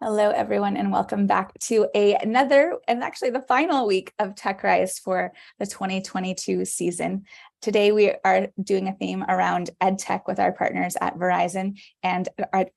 Hello, everyone, and welcome back to another, and actually the final week of TechRise for the 2022 season. Today, we are doing a theme around EdTech with our partners at Verizon and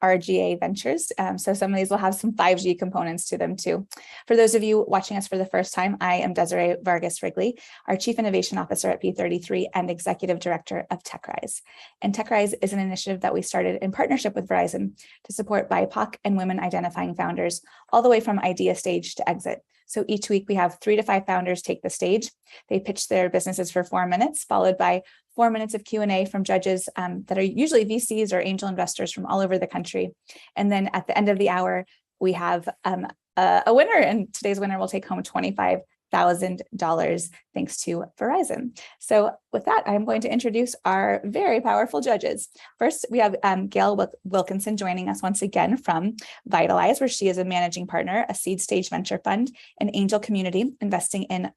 RGA Ventures. So some of these will have some 5G components to them too. For those of you watching us for the first time, I am Desiree Vargas Wrigley, our Chief Innovation Officer at P33 and Executive Director of TechRise. And TechRise is an initiative that we started in partnership with Verizon to support BIPOC and women identifying founders all the way from idea stage to exit. So each week we have 3 to 5 founders take the stage. They pitch their businesses for 4 minutes, followed by 4 minutes of Q&A from judges that are usually VCs or angel investors from all over the country. And then at the end of the hour, we have a winner, and today's winner will take home $25,000 thanks to Verizon. So with that, I'm going to introduce our very powerful judges. First, we have Gale Wilkinson joining us once again from Vitalize, where she is a managing partner, a seed stage venture fund, and angel community investing in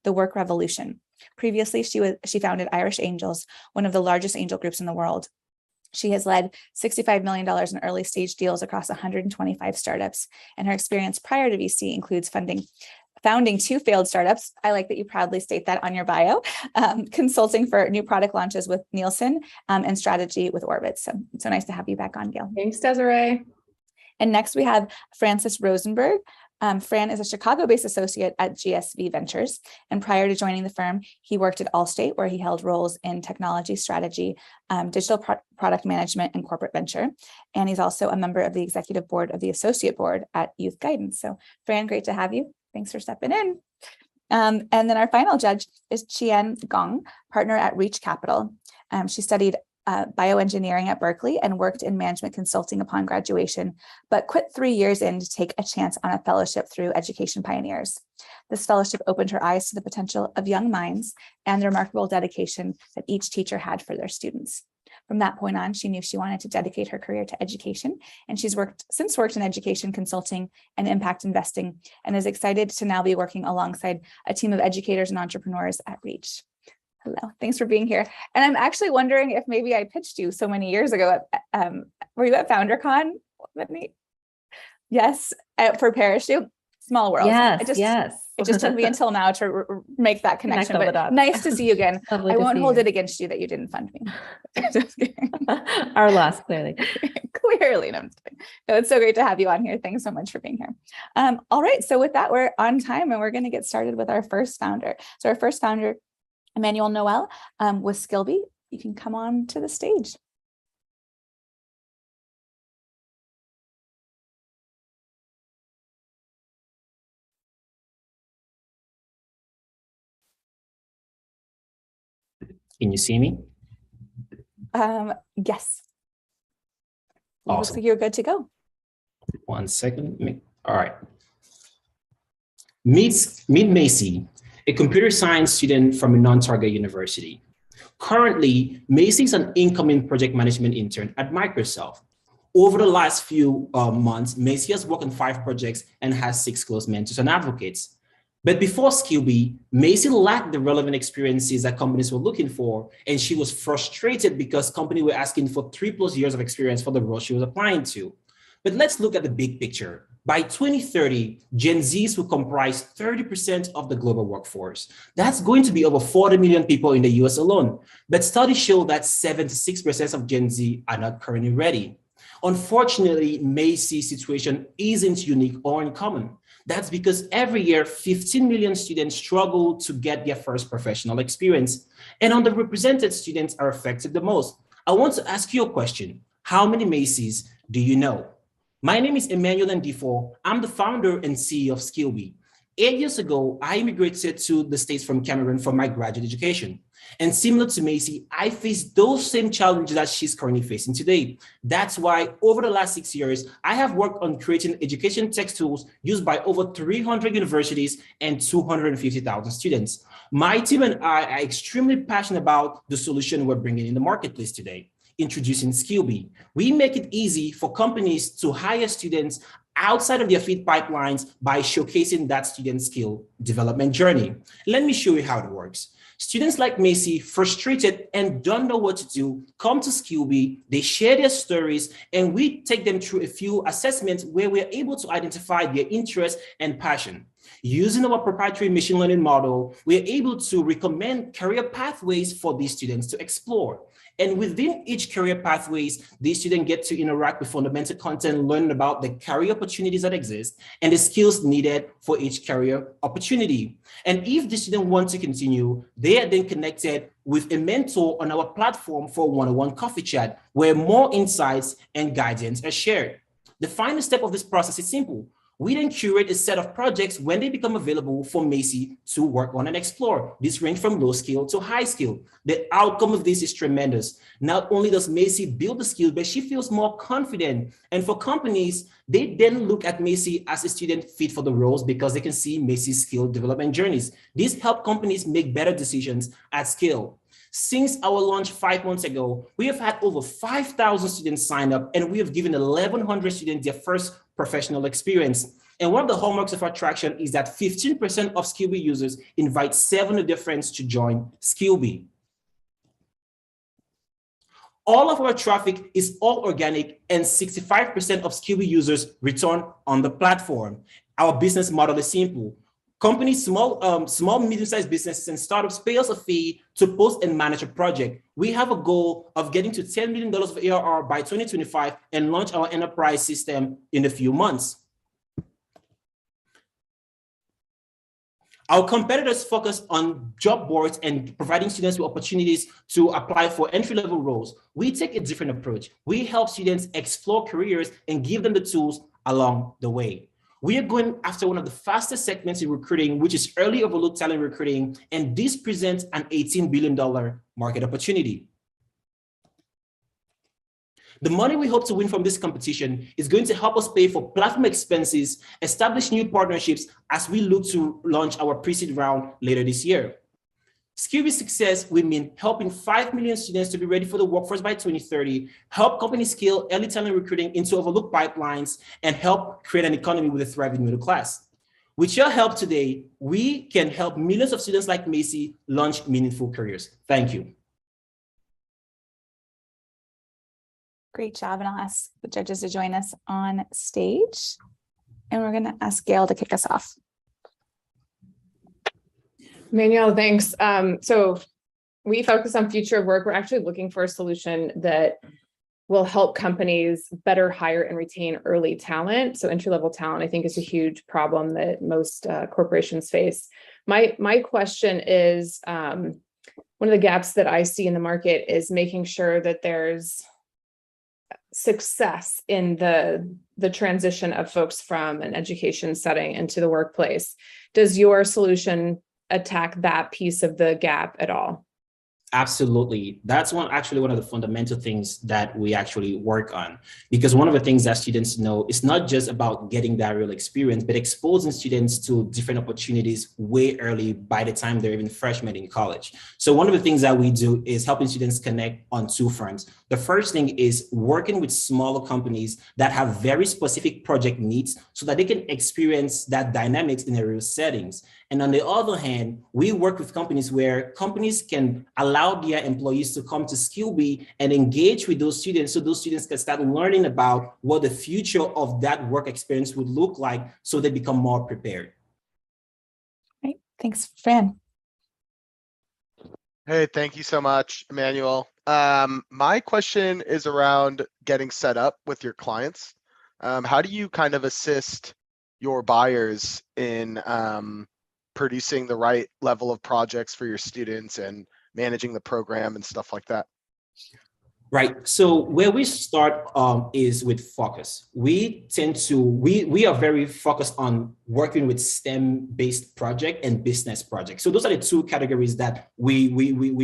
the work revolution. Previously, she founded Irish Angels, one of the largest angel groups in the world. She has led $65 million in early stage deals across 125 startups, and her experience prior to VC includes founding 2 failed startups. I like that you proudly state that on your bio, consulting for new product launches with Nielsen, and strategy with Orbit. So nice to have you back on, Gale. Thanks, Desiree. And next we have Francis Rosenberg. Fran is a Chicago-based associate at GSV Ventures, and prior to joining the firm, he worked at Allstate, where he held roles in technology strategy, digital product management, and corporate venture. And he's also a member of the executive board of the associate board at Youth Guidance. So Fran, great to have you. Thanks for stepping in. And then our final judge is Chian Gong, partner at Reach Capital. She studied bioengineering at Berkeley and worked in management consulting upon graduation, but quit 3 years in to take a chance on a fellowship through Education Pioneers. This fellowship opened her eyes to the potential of young minds and the remarkable dedication that each teacher had for their students. From that point on, she knew she wanted to dedicate her career to education, and she's since worked in education consulting and impact investing, and is excited to now be working alongside a team of educators and entrepreneurs at Reach. Hello, thanks for being here. And I'm actually wondering if maybe I pitched you so many years ago. Were you at FounderCon? Yes, for Parachute. Small world. Yes. It just took me until now to make that connection, but nice to see you again. I won't hold it against you that you didn't fund me. Just kidding. Our loss, clearly. Clearly, no, I'm just kidding. No, it's so great to have you on here. Thanks so much for being here. All right, so with that, we're on time and we're going to get started with our first founder. So our first founder, Emmanuel with Skilbi. You can come on to the stage. Can you see me? Yes. Awesome. Looks like you're good to go. 1 second. All right. Meet Macy, a computer science student from a non-target university. Currently, Macy is an incoming project management intern at Microsoft. Over the last few months, Macy has worked on 5 projects and has 6 close mentors and advocates. But before Skilbi, Macy lacked the relevant experiences that companies were looking for, and she was frustrated because companies were asking for 3+ years of experience for the role she was applying to. But let's look at the big picture. By 2030, Gen Zs will comprise 30% of the global workforce. That's going to be over 40 million people in the US alone. But studies show that 76% of Gen Z are not currently ready. Unfortunately, Macy's situation isn't unique or uncommon. That's because every year, 15 million students struggle to get their first professional experience, and underrepresented students are affected the most. I want to ask you a question. How many Macy's do you know? My name is Emmanuel Ndifor. I'm the founder and CEO of Skilbi. 8 years ago, I immigrated to the States from Cameroon for my graduate education. And similar to Macy, I faced those same challenges that she's currently facing today. That's why over the last 6 years, I have worked on creating education tech tools used by over 300 universities and 250,000 students. My team and I are extremely passionate about the solution we're bringing in the marketplace today. Introducing Skilbi. We make it easy for companies to hire students outside of their feed pipelines by showcasing that student skill development journey. Let me show you how it works. Students like Macy, frustrated and don't know what to do, come to Skilbi, they share their stories, and we take them through a few assessments where we're able to identify their interest and passion. Using our proprietary machine learning model, we're able to recommend career pathways for these students to explore. And within each career pathways, these students get to interact with fundamental content, learn about the career opportunities that exist and the skills needed for each career opportunity. And if the student wants to continue, they are then connected with a mentor on our platform for one-on-one coffee chat, where more insights and guidance are shared. The final step of this process is simple. We then curate a set of projects when they become available for Macy to work on and explore. This range from low skill to high skill. The outcome of this is tremendous. Not only does Macy build the skill, but she feels more confident. And for companies, they then look at Macy as a student fit for the roles because they can see Macy's skill development journeys. These help companies make better decisions at scale. Since our launch 5 months ago, we have had over 5,000 students sign up, and we have given 1,100 students their first professional experience. And one of the hallmarks of our traction is that 15% of Skilbi users invite 7 of their friends to join Skilbi. All of our traffic is all organic, and 65% of Skilbi users return on the platform. Our business model is simple. Companies, small, medium-sized businesses and startups pay us a fee to post and manage a project. We have a goal of getting to $10 million of ARR by 2025 and launch our enterprise system in a few months. Our competitors focus on job boards and providing students with opportunities to apply for entry-level roles. We take a different approach. We help students explore careers and give them the tools along the way. We are going after one of the fastest segments in recruiting, which is early overlooked talent recruiting, and this presents an $18 billion market opportunity. The money we hope to win from this competition is going to help us pay for platform expenses, establish new partnerships as we look to launch our pre-seed round later this year. Skilbi's success will mean helping 5 million students to be ready for the workforce by 2030, help companies scale early talent recruiting into overlooked pipelines, and help create an economy with a thriving middle class. With your help today, we can help millions of students like Macy launch meaningful careers. Thank you. Great job, and I'll ask the judges to join us on stage. And we're going to ask Gale to kick us off. Emmanuel, thanks. So we focus on future of work. We're actually looking for a solution that will help companies better hire and retain early talent. So entry-level talent, I think, is a huge problem that most corporations face. My question is, one of the gaps that I see in the market is making sure that there's success in the transition of folks from an education setting into the workplace. Does your solution attack that piece of the gap at all? Absolutely. That's actually one of the fundamental things that we actually work on, because one of the things that students know is not just about getting that real experience, but exposing students to different opportunities way early by the time they're even freshmen in college. So one of the things that we do is helping students connect on 2 fronts. The first thing is working with smaller companies that have very specific project needs so that they can experience that dynamics in their real settings. And on the other hand, we work with companies where companies can allow their employees to come to Skilbi and engage with those students so those students can start learning about what the future of that work experience would look like so they become more prepared. Right. Thanks, Fran. Hey, thank you so much, Emmanuel. My question is around getting set up with your clients. How do you kind of assist your buyers in producing the right level of projects for your students and managing the program and stuff like that? Right. So where we start is with focus. We are very focused on working with STEM-based project and business projects. So those are the 2 categories that we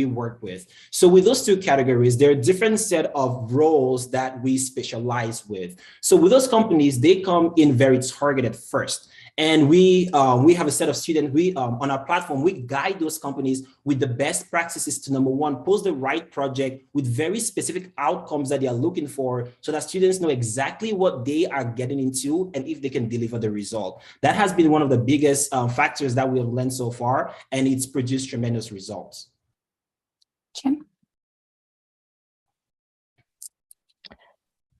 work with. So with those 2 categories, there are different set of roles that we specialize with. So with those companies, they come in very targeted first. And we have a set of students. We on our platform, we guide those companies with the best practices to, number one, post the right project with very specific outcomes that they are looking for, so that students know exactly what they are getting into and if they can deliver the result. That has been one of the biggest factors that we have learned so far, and it's produced tremendous results. Chian?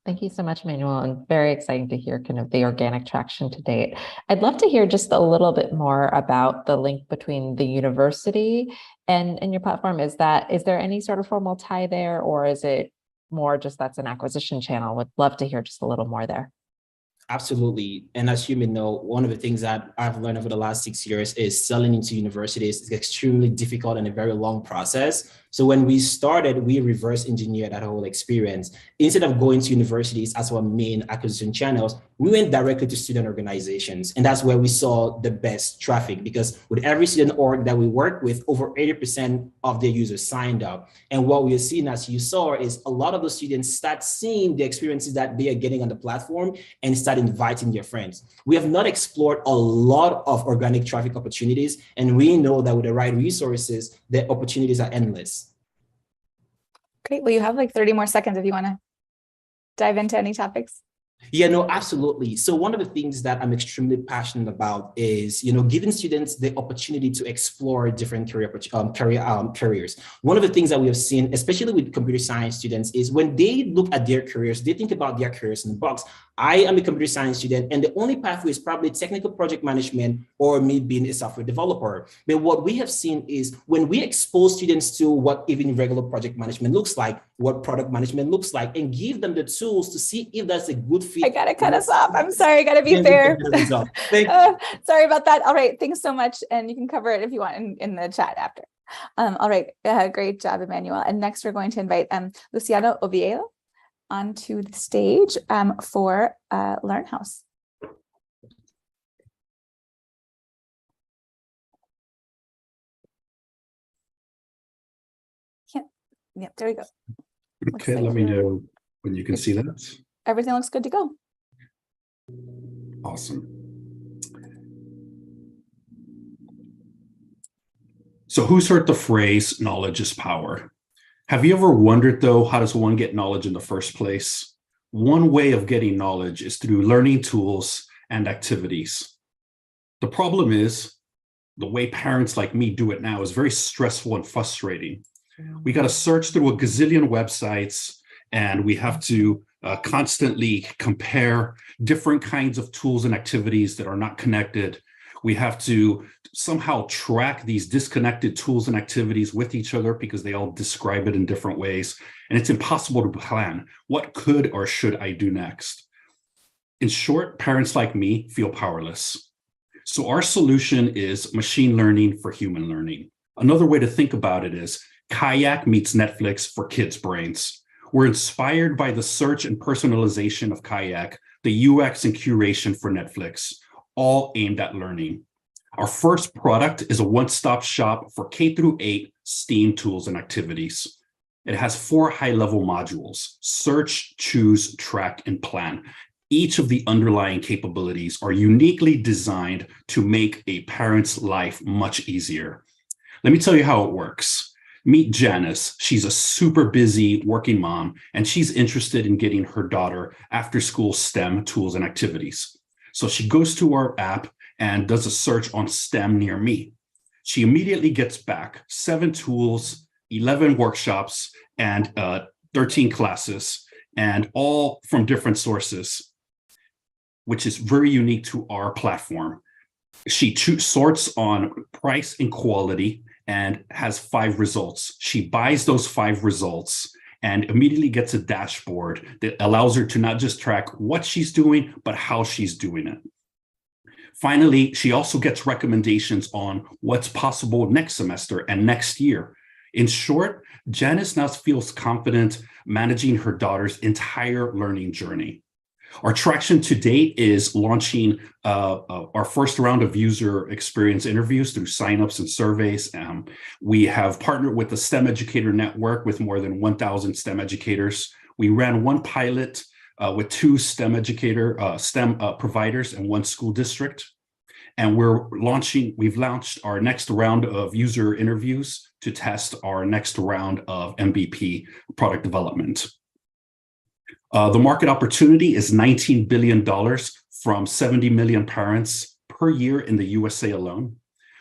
Thank you so much, Emmanuel, and very exciting to hear kind of the organic traction to date. I'd love to hear just a little bit more about the link between the university and your platform. Is there any sort of formal tie there, or is it more just that's an acquisition channel? Would love to hear just a little more there. Absolutely. And as you may know, one of the things that I've learned over the last 6 years is selling into universities is extremely difficult and a very long process. So when we started, we reverse engineered that whole experience. Instead of going to universities as our main acquisition channels, we went directly to student organizations. And that's where we saw the best traffic, because with every student org that we work with, over 80% of their users signed up. And what we are seeing, as you saw, is a lot of the students start seeing the experiences that they are getting on the platform and start inviting their friends. We have not explored a lot of organic traffic opportunities, and we know that with the right resources, the opportunities are endless. Great. Well, you have like 30 more seconds if you want to dive into any topics. Yeah, no, absolutely. So one of the things that I'm extremely passionate about is, giving students the opportunity to explore different careers. One of the things that we have seen, especially with computer science students, is when they look at their careers, they think about their careers in the box. I am a computer science student, and the only pathway is probably technical project management or me being a software developer. But what we have seen is when we expose students to what even regular project management looks like, what product management looks like, and give them the tools to see if that's a good fit. I gotta cut us off. I'm sorry, I gotta be fair. Sorry about that. All right, thanks so much. And you can cover it if you want in the chat after. All right, great job, Emmanuel. And next we're going to invite Luciano Oviedo onto the stage for LearnHaus. Yep, there we go. Okay, let me know when you can see that. Everything looks good to go. Awesome. So who's heard the phrase knowledge is power? Have you ever wondered, though, how does one get knowledge in the first place? One way of getting knowledge is through learning tools and activities. The problem is the way parents like me do it now is very stressful and frustrating. We got to search through a gazillion websites, and we have to constantly compare different kinds of tools and activities that are not connected. We have to somehow track these disconnected tools and activities with each other because they all describe it in different ways. And it's impossible to plan what could or should I do next. In short, parents like me feel powerless. So our solution is machine learning for human learning. Another way to think about it is Kayak meets Netflix for kids' brains. We're inspired by the search and personalization of Kayak, the UX and curation for Netflix, all aimed at learning. Our first product is a one-stop shop for K-8 STEAM tools and activities. It has 4 high-level modules: search, choose, track, and plan. Each of the underlying capabilities are uniquely designed to make a parent's life much easier. Let me tell you how it works. Meet Janice. She's a super busy working mom, and she's interested in getting her daughter after-school STEM tools and activities. So she goes to our app and does a search on STEM near me. She immediately gets back 7 tools, 11 workshops, and 13 classes, and all from different sources, which is very unique to our platform. She sorts on price and quality and has 5 results. She buys those 5 results and immediately gets a dashboard that allows her to not just track what she's doing, but how she's doing it. Finally, she also gets recommendations on what's possible next semester and next year. In short, Janice now feels confident managing her daughter's entire learning journey. Our traction to date is launching our first round of user experience interviews through signups and surveys. We have partnered with the STEM Educator Network with more than 1,000 STEM educators. We ran 1 pilot with 2 STEM providers and 1 school district. And we've launched our next round of user interviews to test our next round of MVP product development. The market opportunity is $19 billion from 70 million parents per year in the USA alone.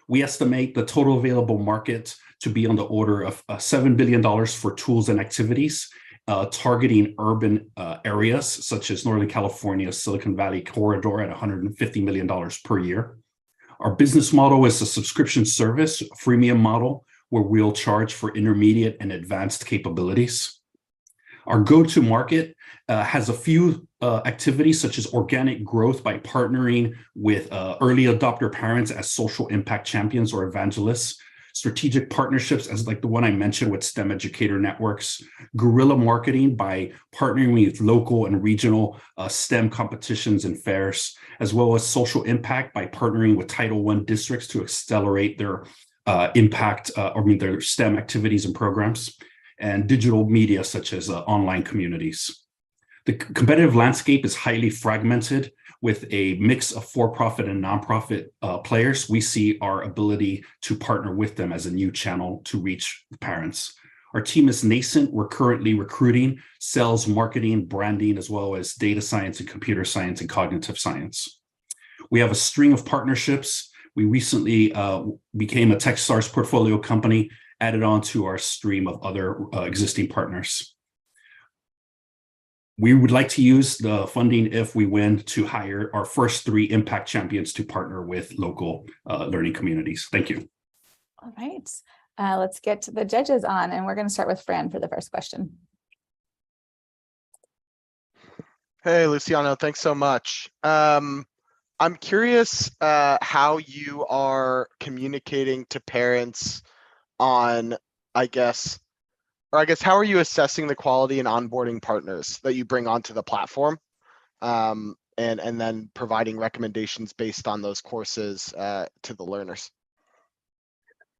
We estimate the total available market to be on the order of $7 billion for tools and activities, targeting urban areas such as Northern California, Silicon Valley corridor at $150 million per year. Our business model is a subscription service, a freemium model, where we'll charge for intermediate and advanced capabilities. Our go-to market has a few activities such as organic growth by partnering with early adopter parents as social impact champions or evangelists, strategic partnerships as like the one I mentioned with STEM educator networks, guerrilla marketing by partnering with local and regional STEM competitions and fairs, as well as social impact by partnering with Title I districts to accelerate their their STEM activities and programs, and digital media such as online communities. The competitive landscape is highly fragmented with a mix of for-profit and nonprofit players. We see our ability to partner with them as a new channel to reach parents. Our team is nascent. We're currently recruiting sales, marketing, branding, as well as data science and computer science and cognitive science. We have a string of partnerships. We recently became a Techstars portfolio company, added on to our stream of other existing partners. We would like to use the funding, if we win, to hire our first 3 impact champions to partner with local learning communities. Thank you. All right, let's get to the judges on, and we're going to start with Fran for the first question. Hey, Luciano, thanks so much. I'm curious how you are communicating to parents on, how are you assessing the quality and onboarding partners that you bring onto the platform, and then providing recommendations based on those courses to the learners?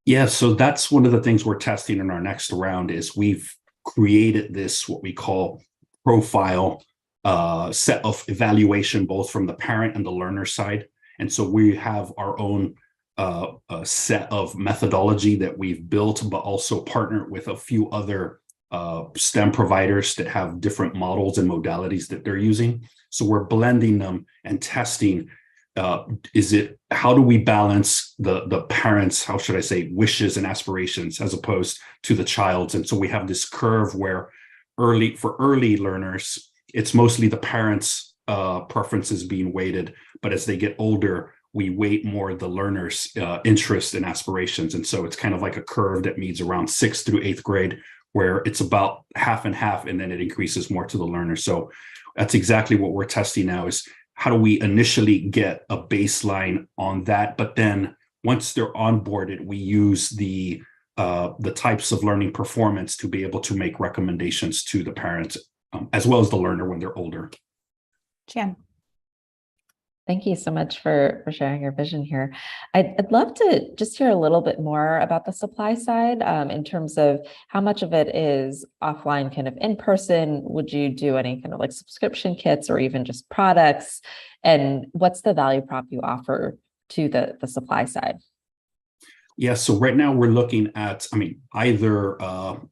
Yeah, so that's one of the things we're testing in our next round is we've created this, what we call profile set of evaluation, both from the parent and the learner side. And so we have our own a set of methodology that we've built, but also partnered with a few other STEM providers that have different models and modalities that they're using. So we're blending them and testing. How do we balance the parents', how should I say, wishes and aspirations as opposed to the child's? And so we have this curve where for early learners, it's mostly the parents' preferences being weighted, but as they get older, we weight more the learner's interest and aspirations. And so it's kind of like a curve that meets around 6th through 8th grade, where it's about half and half, and then it increases more to the learner. So that's exactly what we're testing now is how do we initially get a baseline on that? But then once they're onboarded, we use the types of learning performance to be able to make recommendations to the parents as well as the learner when they're older. Chian. Thank you so much for sharing your vision here. I'd love to just hear a little bit more about the supply side in terms of how much of it is offline, kind of in person. Would you do any kind of like subscription kits or even just products? And what's the value prop you offer to the supply side? Yeah, so right now we're looking at, either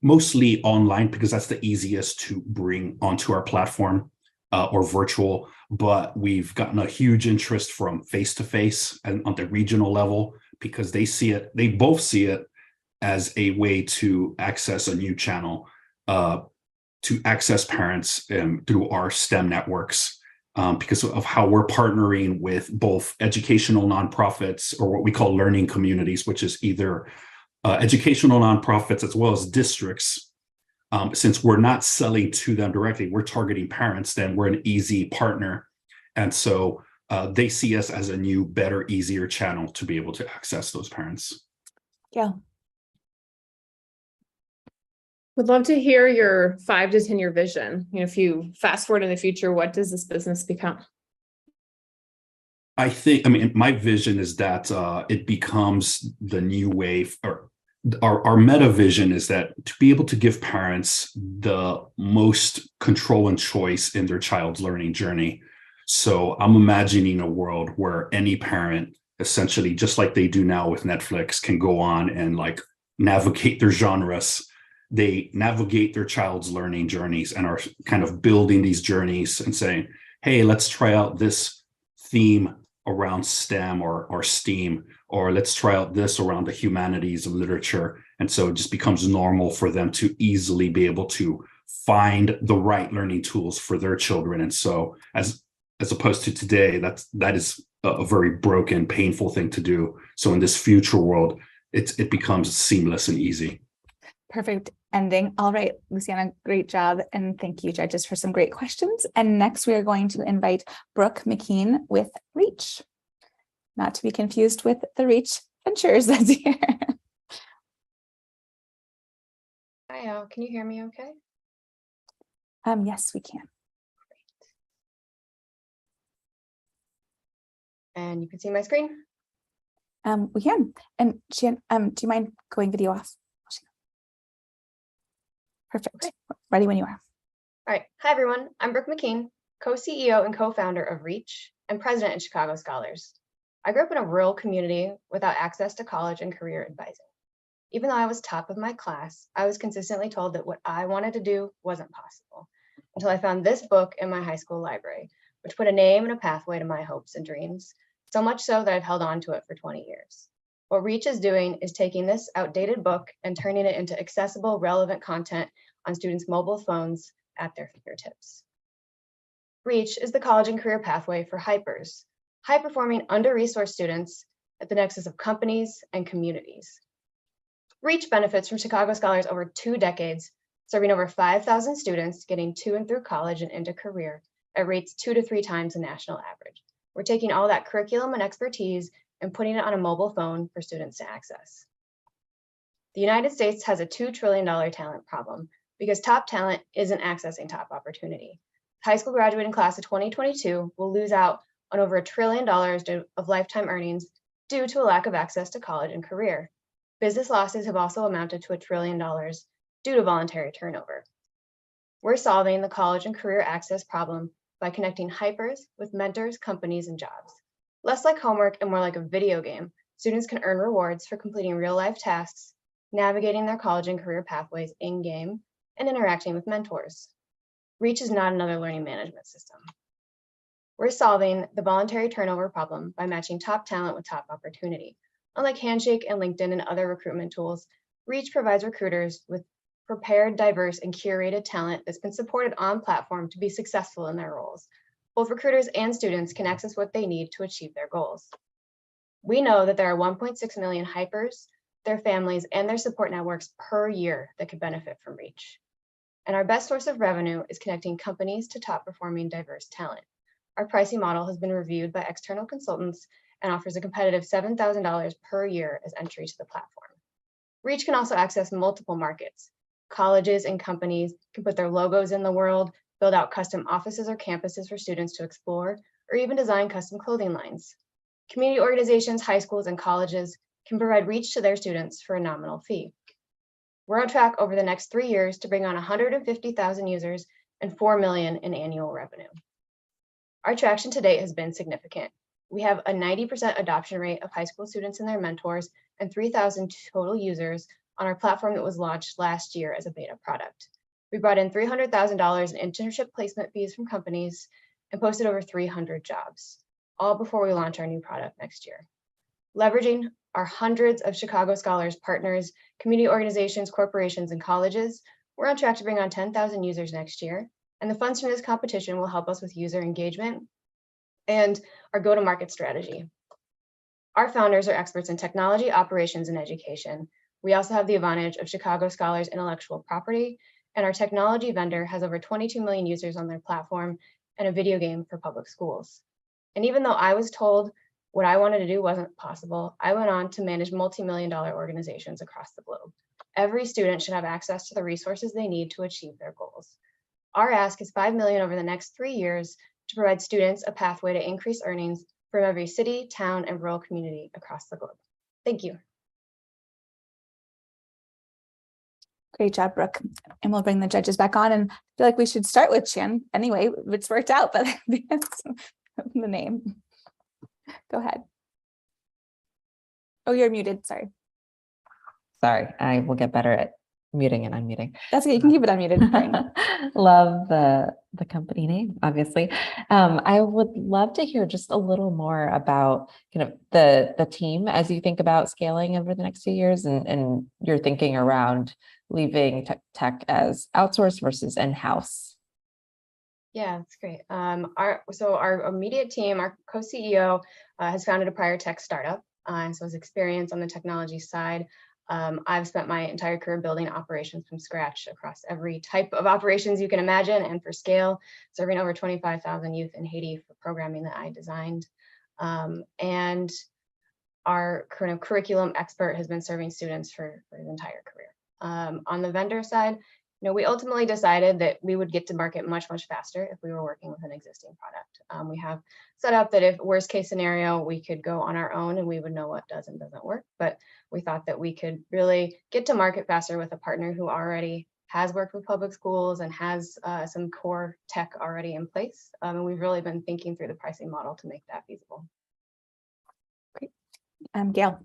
mostly online because that's the easiest to bring onto our platform, or virtual, but we've gotten a huge interest from face-to-face and on the regional level because they both see it as a way to access a new channel, to access parents through our STEM networks, because of how we're partnering with both educational nonprofits or what we call learning communities, which is either educational nonprofits as well as districts. Since we're not selling to them directly, we're targeting parents, then we're an easy partner. And so they see us as a new, better, easier channel to be able to access those parents. Yeah. Would love to hear your 5 to 10 year vision. If you fast forward in the future, what does this business become? I think, my vision is that it becomes the new wave, or our meta vision is that to be able to give parents the most control and choice in their child's learning journey. So I'm imagining a world where any parent essentially, just like they do now with Netflix, can go on and like navigate their genres. They navigate their child's learning journeys and are kind of building these journeys and saying, hey, let's try out this theme around STEM or STEAM, or let's try out this around the humanities and literature. And so it just becomes normal for them to easily be able to find the right learning tools for their children. And so as opposed to today, that is a very broken, painful thing to do. So in this future world, it becomes seamless and easy. Perfect ending. All right, Luciano, great job. And thank you, judges, for some great questions. And next we are going to invite Brooke McKean with Reach, not to be confused with the Reach Ventures that's here. Hi, can you hear me okay? Yes, we can. And you can see my screen? We can. And Chian, do you mind going video off? Perfect. Okay. Ready when you are. All right. Hi, everyone. I'm Brooke McKean, co-CEO and co-founder of Reach and president at Chicago Scholars. I grew up in a rural community without access to college and career advising. Even though I was top of my class, I was consistently told that what I wanted to do wasn't possible until I found this book in my high school library, which put a name and a pathway to my hopes and dreams, so much so that I've held on to it for 20 years. What Reach is doing is taking this outdated book and turning it into accessible, relevant content on students' mobile phones at their fingertips. Reach is the college and career pathway for hypers, high-performing, under-resourced students at the nexus of companies and communities. Reach benefits from Chicago Scholars over 2 decades, serving over 5,000 students getting to and through college and into career at rates 2 to 3 times the national average. We're taking all that curriculum and expertise and putting it on a mobile phone for students to access. The United States has a $2 trillion talent problem because top talent isn't accessing top opportunity. The high school graduating class of 2022 will lose out on over $1 trillion of lifetime earnings due to a lack of access to college and career. Business losses have also amounted to $1 trillion due to voluntary turnover. We're solving the college and career access problem by connecting hypers with mentors, companies, and jobs. Less like homework and more like a video game, students can earn rewards for completing real-life tasks, navigating their college and career pathways in-game, and interacting with mentors. Reach is not another learning management system. We're solving the voluntary turnover problem by matching top talent with top opportunity. Unlike Handshake and LinkedIn and other recruitment tools, Reach provides recruiters with prepared, diverse, and curated talent that's been supported on platform to be successful in their roles. Both recruiters and students can access what they need to achieve their goals. We know that there are 1.6 million hypers, their families, and their support networks per year that could benefit from Reach. And our best source of revenue is connecting companies to top-performing diverse talent. Our pricing model has been reviewed by external consultants and offers a competitive $7,000 per year as entry to the platform. Reach can also access multiple markets. Colleges and companies can put their logos in the world, build out custom offices or campuses for students to explore, or even design custom clothing lines. Community organizations, high schools, and colleges can provide Reach to their students for a nominal fee. We're on track over the next 3 years to bring on 150,000 users and $4 million in annual revenue. Our traction to date has been significant. We have a 90% adoption rate of high school students and their mentors and 3,000 total users on our platform that was launched last year as a beta product. We brought in $300,000 in internship placement fees from companies and posted over 300 jobs, all before we launch our new product next year. Leveraging our hundreds of Chicago Scholars partners, community organizations, corporations, and colleges, we're on track to bring on 10,000 users next year, and the funds from this competition will help us with user engagement and our go-to-market strategy. Our founders are experts in technology, operations, and education. We also have the advantage of Chicago Scholars' intellectual property, and our technology vendor has over 22 million users on their platform and a video game for public schools. And even though I was told what I wanted to do wasn't possible, I went on to manage multi-million-dollar organizations across the globe. Every student should have access to the resources they need to achieve their goals. Our ask is $5 million over the next 3 years to provide students a pathway to increase earnings from every city, town, and rural community across the globe. Thank you. Great job, Brooke. And we'll bring the judges back on. And I feel like we should start with Chian anyway. It's worked out, but that's the name. Go ahead. Oh, you're muted. Sorry. Sorry, I will get better at muting and unmuting. That's okay. You can keep it unmuted. Fine. Love the company name, obviously. I would love to hear just a little more about kind of the team as you think about scaling over the next few years and your thinking around leaving tech as outsourced versus in-house. Yeah, that's great. Our immediate team, our co-CEO has founded a prior tech startup, and so his experience on the technology side. I've spent my entire career building operations from scratch across every type of operations you can imagine and for scale, serving over 25,000 youth in Haiti for programming that I designed. And our kind of curriculum expert has been serving students for his entire career. On the vendor side, we ultimately decided that we would get to market much, much faster if we were working with an existing product. We have set up that if worst case scenario, we could go on our own and we would know what does and doesn't work. But we thought that we could really get to market faster with a partner who already has worked with public schools and has some core tech already in place. And we've really been thinking through the pricing model to make that feasible. Great. Gale.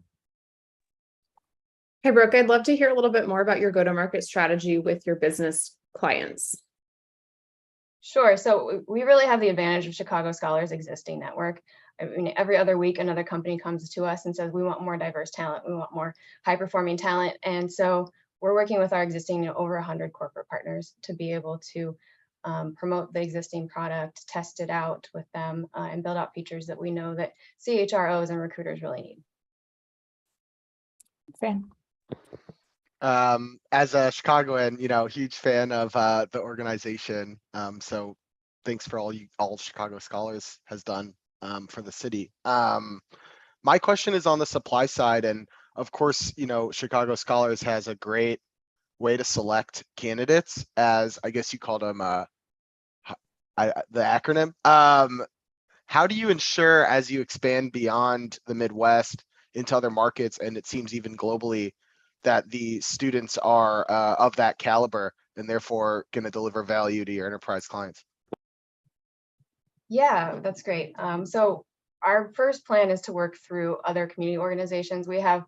Hey, Brooke, I'd love to hear a little bit more about your go-to-market strategy with your business clients. Sure. So we really have the advantage of Chicago Scholars' existing network. I mean, every other week, another company comes to us and says, we want more diverse talent. We want more high-performing talent. And so we're working with our existing over 100 corporate partners to be able to promote the existing product, test it out with them, and build out features that we know that CHROs and recruiters really need. Fran. As a Chicagoan, huge fan of the organization. So thanks for all Chicago Scholars has done for the city. My question is on the supply side, and of course, Chicago Scholars has a great way to select candidates, as I guess you called them the acronym. How do you ensure, as you expand beyond the Midwest into other markets, and it seems even globally, that the students are of that caliber and therefore going to deliver value to your enterprise clients? Yeah, that's great. So our first plan is to work through other community organizations. We have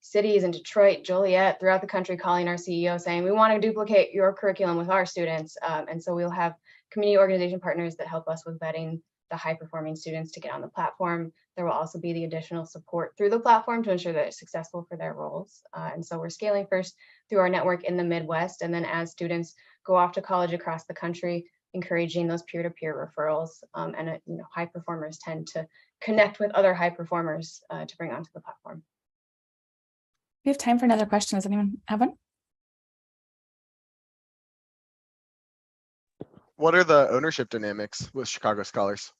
cities in Detroit, Joliet, throughout the country calling our CEO saying, we want to duplicate your curriculum with our students. And so we'll have community organization partners that help us with vetting the high-performing students to get on the platform. There will also be the additional support through the platform to ensure that it's successful for their roles. And so we're scaling first through our network in the Midwest, and then as students go off to college across the country, encouraging those peer-to-peer referrals. And high performers tend to connect with other high performers to bring onto the platform. We have time for another question. Does anyone have one? What are the ownership dynamics with Chicago Scholars?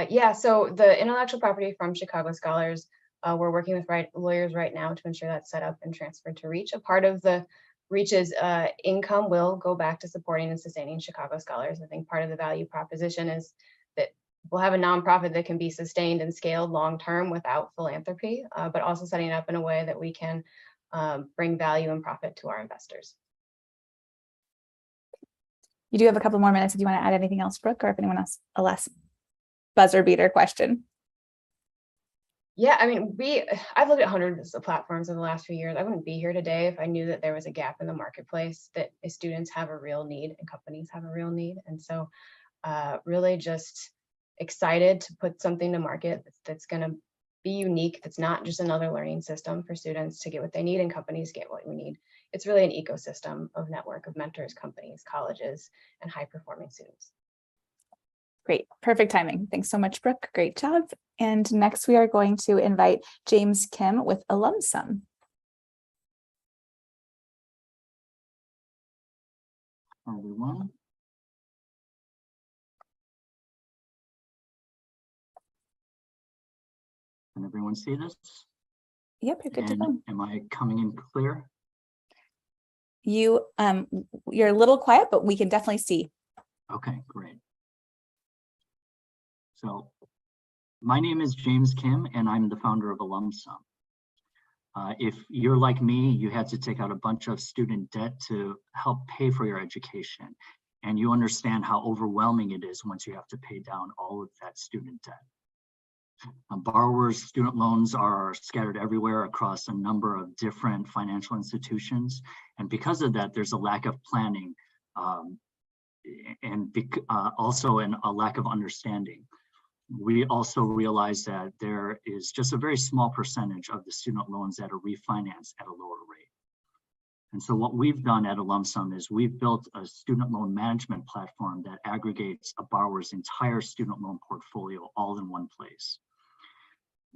Yeah, so the intellectual property from Chicago Scholars, we're working with lawyers right now to ensure that's set up and transferred to Reach. A part of the Reach's income will go back to supporting and sustaining Chicago Scholars. I think part of the value proposition is that we'll have a nonprofit that can be sustained and scaled long-term without philanthropy, but also setting it up in a way that we can bring value and profit to our investors. You do have a couple more minutes if you want to add anything else, Brooke, or if anyone else, a less buzzer beater question. Yeah, I mean, I've looked at hundreds of platforms in the last few years. I wouldn't be here today if I knew that there was a gap in the marketplace, that students have a real need and companies have a real need. And so really just excited to put something to market that's going to be unique. That's not just another learning system for students to get what they need and companies get what we need. It's really an ecosystem of network of mentors, companies, colleges, and high-performing students. Great, perfect timing. Thanks so much, Brooke. Great job. And next we are going to invite James Kim with AlumSum. Hi, everyone. Can everyone see this? Yep, you're good to go. Am I coming in clear? You're a little quiet, but we can definitely see. Okay, great. So my name is James Kim, and I'm the founder of AlumSum. If you're like me, you had to take out a bunch of student debt to help pay for your education, and you understand how overwhelming it is once you have to pay down all of that student debt. Borrowers' student loans are scattered everywhere across a number of different financial institutions. And because of that, there's a lack of planning and also a lack of understanding. We also realize that there is just a very small percentage of the student loans that are refinanced at a lower rate. And so what we've done at AlumSum is we've built a student loan management platform that aggregates a borrower's entire student loan portfolio all in one place.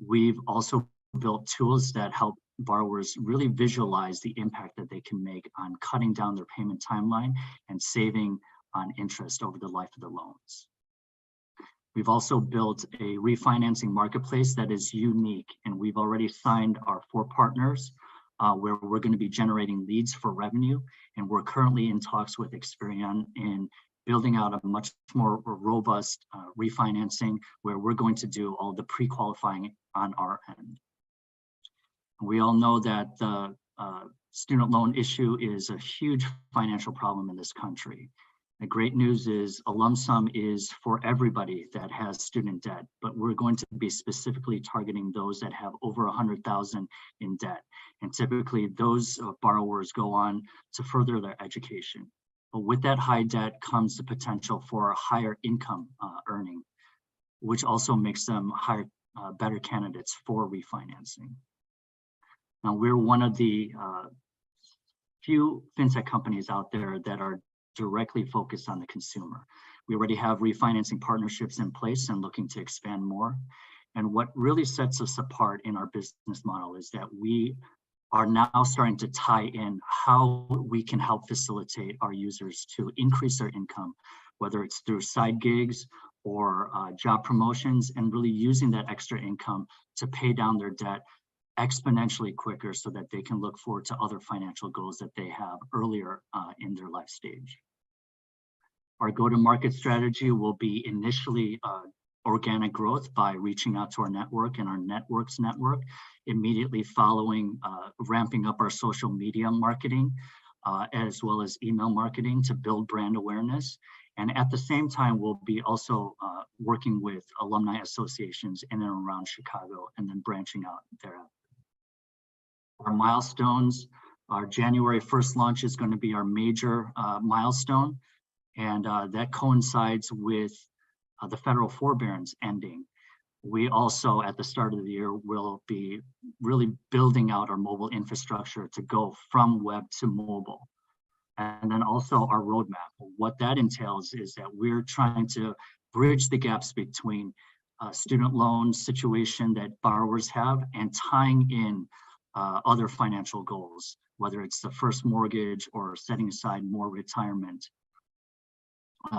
We've also built tools that help borrowers really visualize the impact that they can make on cutting down their payment timeline and saving on interest over the life of the loans. We've also built a refinancing marketplace that is unique, and we've already signed our 4 partners where we're going to be generating leads for revenue. And we're currently in talks with Chian in building out a much more robust refinancing where we're going to do all the pre-qualifying on our end. We all know that the student loan issue is a huge financial problem in this country. The great news is AlumSum is for everybody that has student debt, but we're going to be specifically targeting those that have over 100,000 in debt. And typically those borrowers go on to further their education. But with that high debt comes the potential for a higher income earning, which also makes them better candidates for refinancing. Now, we're one of the few fintech companies out there that are directly focused on the consumer. We already have refinancing partnerships in place and looking to expand more. And what really sets us apart in our business model is that we are now starting to tie in how we can help facilitate our users to increase their income, whether it's through side gigs or job promotions, and really using that extra income to pay down their debt exponentially quicker so that they can look forward to other financial goals that they have earlier in their life stage. Our go-to-market strategy will be initially organic growth by reaching out to our network and our network's network, immediately following ramping up our social media marketing, as well as email marketing to build brand awareness. And at the same time, we'll be also working with alumni associations in and around Chicago and then branching out thereafter. Our milestones, our January 1st launch is going to be our major milestone, and that coincides with the federal forbearance ending. We also, at the start of the year, will be really building out our mobile infrastructure to go from web to mobile. And then also our roadmap. What that entails is that we're trying to bridge the gaps between student loan situation that borrowers have and tying in other financial goals, whether it's the first mortgage or setting aside more retirement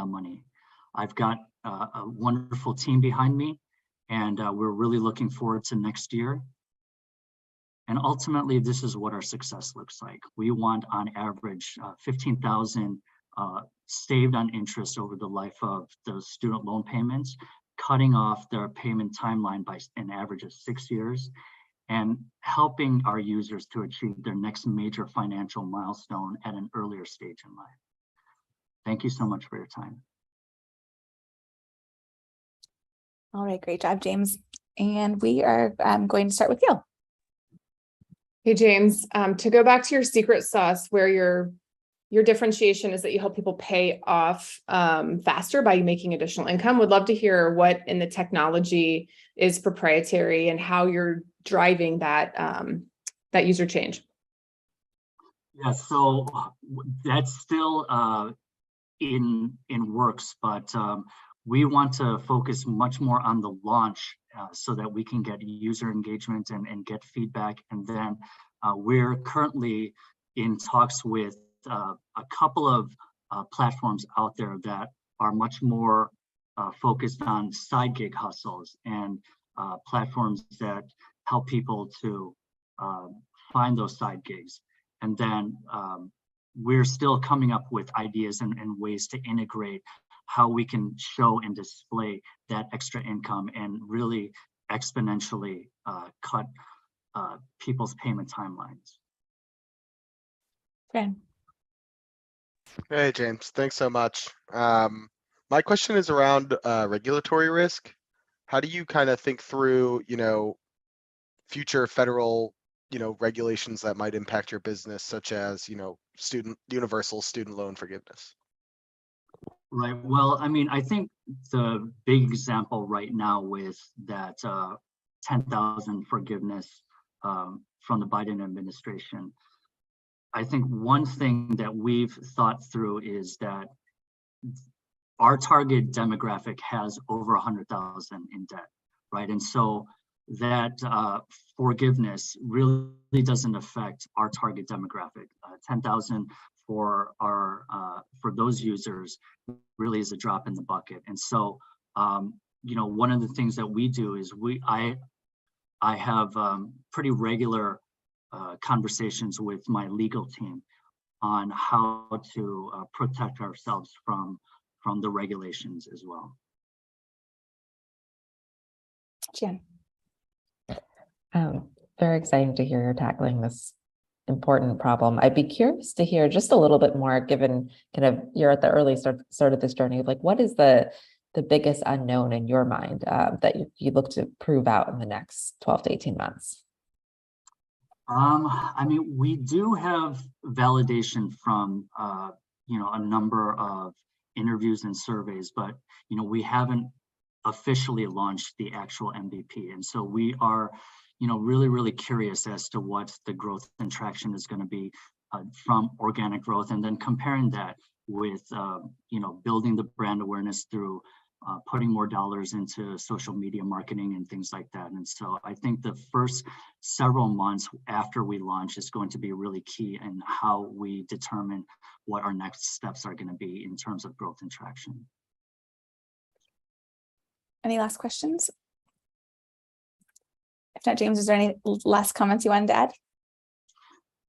money. I've got a wonderful team behind me, and we're really looking forward to next year. And ultimately, this is what our success looks like. We want, on average, 15,000 saved on interest over the life of those student loan payments, cutting off their payment timeline by an average of 6 years, and helping our users to achieve their next major financial milestone at an earlier stage in life. Thank you so much for your time. All right, great job, James. And we are going to start with Gale. Hey, James, to go back to your secret sauce, where your differentiation is that you help people pay off faster by making additional income. Would love to hear what in the technology is proprietary and how you're driving that that user change. Yeah, so that's still in works, but we want to focus much more on the launch so that we can get user engagement and get feedback. And then we're currently in talks with a couple of platforms out there that are much more focused on side gig hustles and platforms that help people to find those side gigs. And then we're still coming up with ideas and ways to integrate how we can show and display that extra income and really exponentially cut people's payment timelines. Fran. Hey, James, thanks so much. My question is around regulatory risk. how do you kind of think through, future federal, regulations that might impact your business, such as, universal student loan forgiveness? Right. Well, I mean, I think the big example right now with that 10,000 forgiveness from the Biden administration, I think one thing that we've thought through is that our target demographic has over 100,000 in debt, right? And so that forgiveness really doesn't affect our target demographic. 10,000 for those users really is a drop in the bucket. And so, one of the things that we do is I have pretty regular conversations with my legal team on how to protect ourselves from the regulations as well. Chian. Very exciting to hear you're tackling this important problem. I'd be curious to hear just a little bit more, given kind of you're at the early start of this journey, like what is the biggest unknown in your mind that you look to prove out in the next 12 to 18 months? I mean, we do have validation from, a number of interviews and surveys, but, we haven't officially launched the actual MVP. And so we are, really, really curious as to what the growth and traction is going to be from organic growth, and then comparing that with, building the brand awareness through putting more dollars into social media marketing and things like that. And so I think the first several months after we launch is going to be really key in how we determine what our next steps are going to be in terms of growth and traction. Any last questions? If not, James, is there any last comments you wanted to add?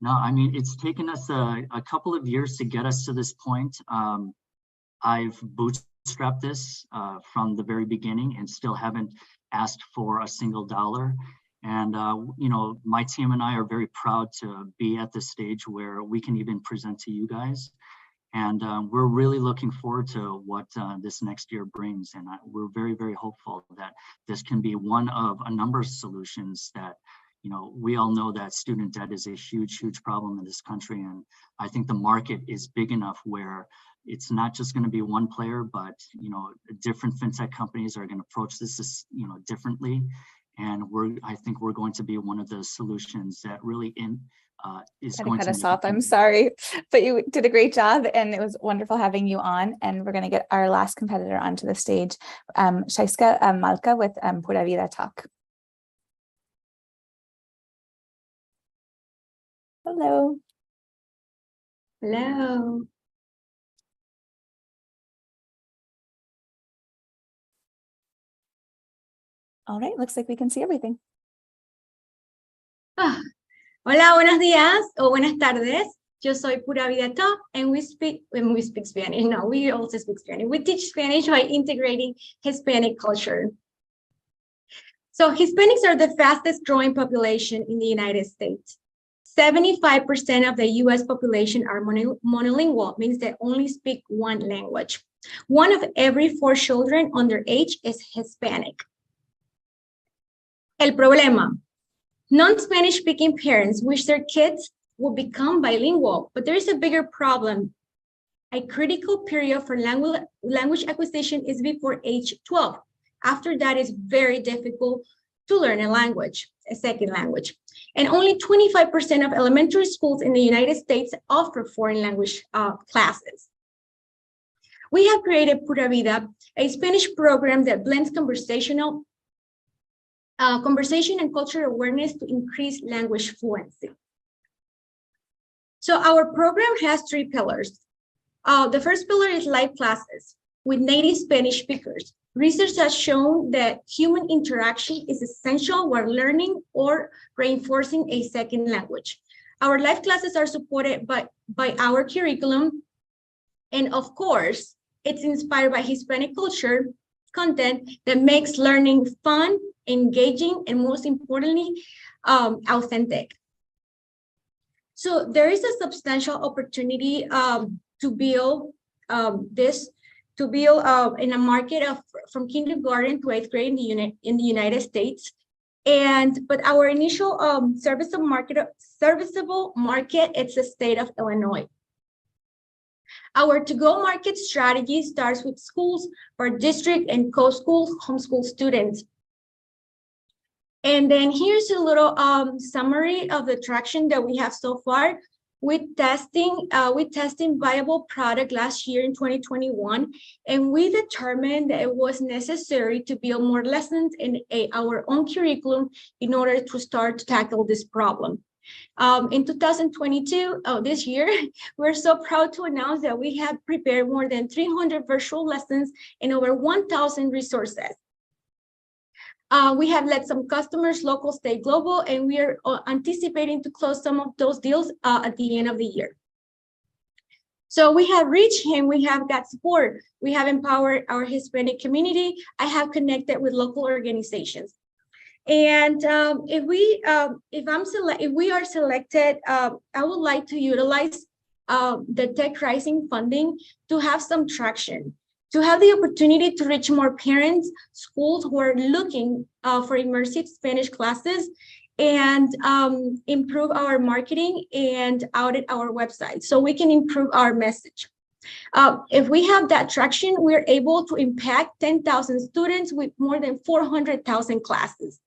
No, I mean, it's taken us a couple of years to get us to this point. I've bootstrapped this from the very beginning and still haven't asked for a single dollar. And, my team and I are very proud to be at this stage where we can even present to you guys. And we're really looking forward to what this next year brings. And we're very, very hopeful that this can be one of a number of solutions that, we all know that student debt is a huge, huge problem in this country. And I think the market is big enough where it's not just going to be one player, but, different fintech companies are going to approach this, differently. And I think we're going to be one of the solutions that really is going to cut us off. I'm sorry, but you did a great job, and it was wonderful having you on. And we're going to get our last competitor onto the stage, Shaiska Malca with Pura Vida talk. Hello. Hello. All right, looks like we can see everything. Hola, buenos días o buenas tardes. Yo soy Pura Vida Talk, and we speak Spanish. No, we also speak Spanish. We teach Spanish by integrating Hispanic culture. So Hispanics are the fastest growing population in the United States. 75% of the US population are monolingual, means they only speak one language. 1 of every 4 children under age is Hispanic. El problema. Non-Spanish speaking parents wish their kids will become bilingual, but there is a bigger problem. A critical period for language acquisition is before age 12. After that, it's very difficult to learn a second language. And only 25% of elementary schools in the United States offer foreign language classes. We have created Pura Vida, a Spanish program that blends conversation and cultural awareness to increase language fluency. So our program has 3 pillars. The first pillar is live classes with native Spanish speakers. Research has shown that human interaction is essential while learning or reinforcing a second language. Our live classes are supported by our curriculum. And of course, it's inspired by Hispanic culture content that makes learning fun, engaging, and most importantly, authentic. So there is a substantial opportunity to build this to build in a market of from kindergarten to 8th grade in the United States. But our initial serviceable market, it's the state of Illinois. Our to-go market strategy starts with schools for district and co-schools, homeschool students. And then here's a little summary of the traction that we have so far. With testing viable product last year in 2021, and we determined that it was necessary to build more lessons in our own curriculum in order to start to tackle this problem. In 2022, this year, we're so proud to announce that we have prepared more than 300 virtual lessons and over 1,000 resources. We have led some customers, local, state, global, and we are anticipating to close some of those deals at the end of the year. So we have reached him, we have got support, we have empowered our Hispanic community, I have connected with local organizations. And if we are selected, I would like to utilize the TechRise funding to have some traction, to have the opportunity to reach more parents, schools who are looking for immersive Spanish classes, and improve our marketing and audit our website so we can improve our message. If we have that traction, we're able to impact 10,000 students with more than 400,000 classes.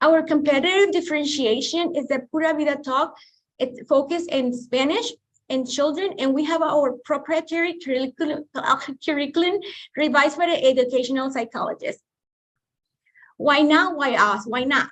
Our competitive differentiation is that Pura Vida Talk, it's focused in Spanish and children, and we have our proprietary curriculum revised by the educational psychologist. Why now? Why us? Why not?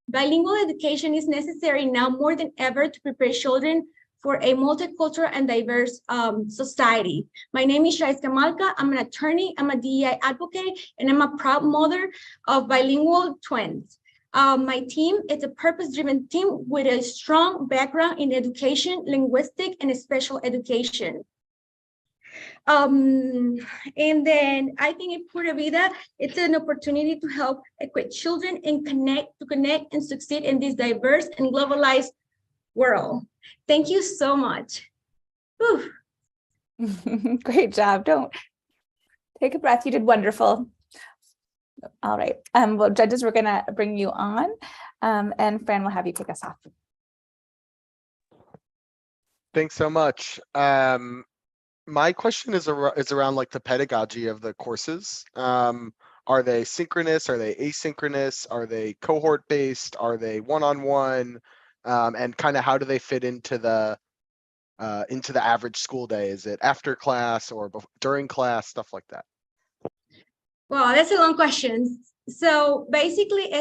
Bilingual education is necessary now more than ever to prepare children for a multicultural and diverse society. My name is Shaiska Malca. I'm an attorney, I'm a DEI advocate, and I'm a proud mother of bilingual twins. My team is a purpose-driven team with a strong background in education, linguistic, and special education. And then I think in Pura Vida, it's an opportunity to help equip children and connect and succeed in this diverse and globalized world. Thank you so much. Great job. Don't take a breath. You did wonderful. All right. Well, judges, we're going to bring you on, and Fran will have you kick us off. Thanks so much. My question is around like the pedagogy of the courses. Are they synchronous? Are they asynchronous? Are they cohort based? Are they one-on-one? And kind of how do they fit into the average school day? Is it after class or during class, stuff like that? Well, that's a long question. So basically,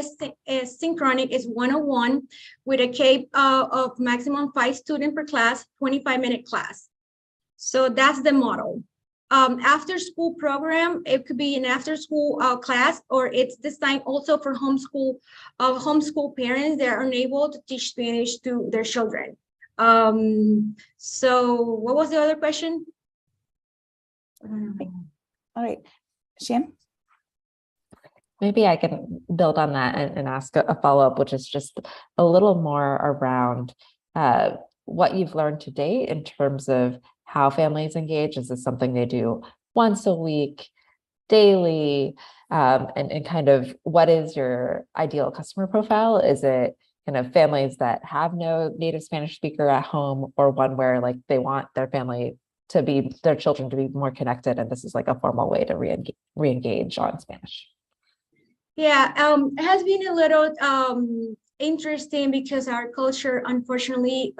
synchronic is 101 with a cap of maximum 5 students per class, 25-minute class. So that's the model. After school program, it could be an after school class, or it's designed also for homeschool parents that are unable to teach Spanish to their children. So what was the other question? All right, Chian? Maybe I can build on that and ask a follow-up, which is just a little more around what you've learned to date in terms of how families engage. Is this something they do once a week, daily, and kind of what is your ideal customer profile? Is it kind of families that have no native Spanish speaker at home, or one where like they want their children to be more connected, and this is like a formal way to re-engage on Spanish? Yeah, it has been a little interesting because our culture, unfortunately,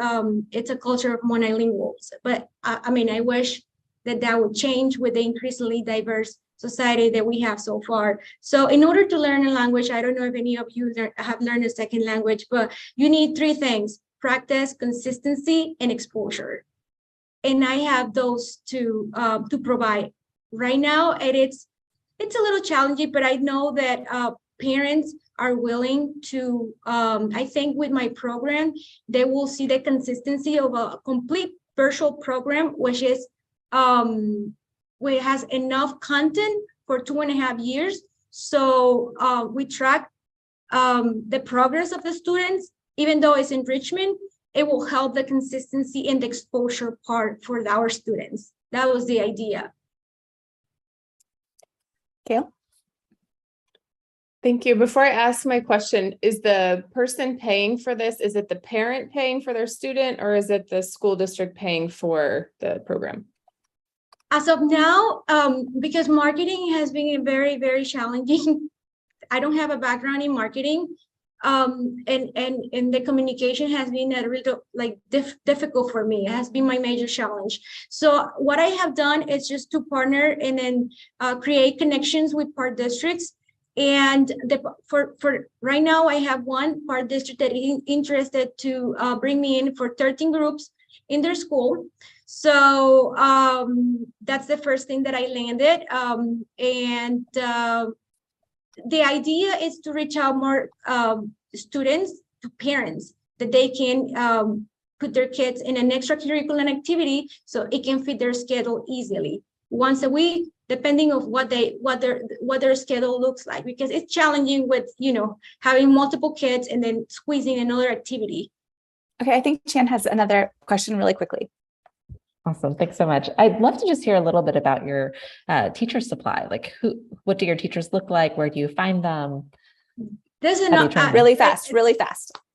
it's a culture of monolinguals. But I mean, I wish that would change with the increasingly diverse society that we have so far. So in order to learn a language, I don't know if any of you have learned a second language, but you need 3 things: practice, consistency, and exposure. And I have those to provide. Right now, it's a little challenging, but I know that parents are willing to, I think with my program, they will see the consistency of a complete virtual program, which has enough content for 2.5 years. So we track the progress of the students, even though it's enrichment, it will help the consistency and the exposure part for our students. That was the idea. Gale? Thank you. Before I ask my question, is the person paying for this, is it the parent paying for their student, or is it the school district paying for the program? As of now, because marketing has been very, very challenging. I don't have a background in marketing, and the communication has been a little difficult for me. It has been my major challenge. So what I have done is just to partner and then create connections with part districts. And for right now, I have one part district that is interested to bring me in for 13 groups in their school. So that's the first thing that I landed. The idea is to reach out more students to parents that they can put their kids in an extracurricular activity so it can fit their schedule easily once a week, depending on what their schedule looks like, because it's challenging with having multiple kids and then squeezing another activity. Okay, I think Chian has another question really quickly. Awesome. Thanks so much. I'd love to just hear a little bit about your teacher supply. Like what do your teachers look like? Where do you find them? There's really fast.